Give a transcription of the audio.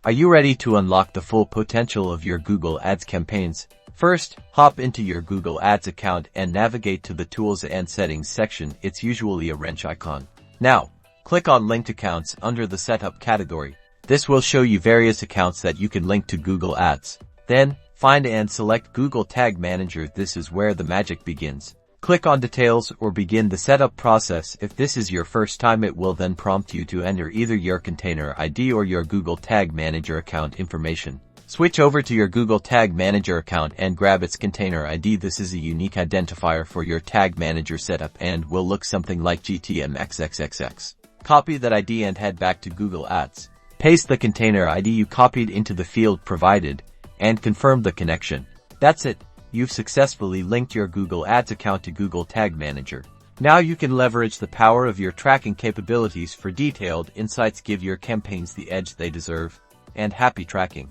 Are you ready to unlock the full potential of your Google Ads campaigns? First, hop into your Google Ads account and navigate to the Tools and Settings section. It's usually a wrench icon. Now, click on Linked Accounts under the Setup category. This will show you various accounts that you can link to Google Ads. Then, find and select Google Tag Manager. This is where the magic begins. Click on Details or begin the setup process. If this is your first time, it will then prompt you to enter either your container ID or your Google Tag Manager account information. Switch over to your Google Tag Manager account and grab its container ID. This is a unique identifier for your Tag Manager setup and will look something like GTMXXXX. Copy that ID and head back to Google Ads. Paste the container ID you copied into the field provided and confirm the connection. That's it. You've successfully linked your Google Ads account to Google Tag Manager. Now you can leverage the power of your tracking capabilities for detailed insights. Give your campaigns the edge they deserve, and happy tracking.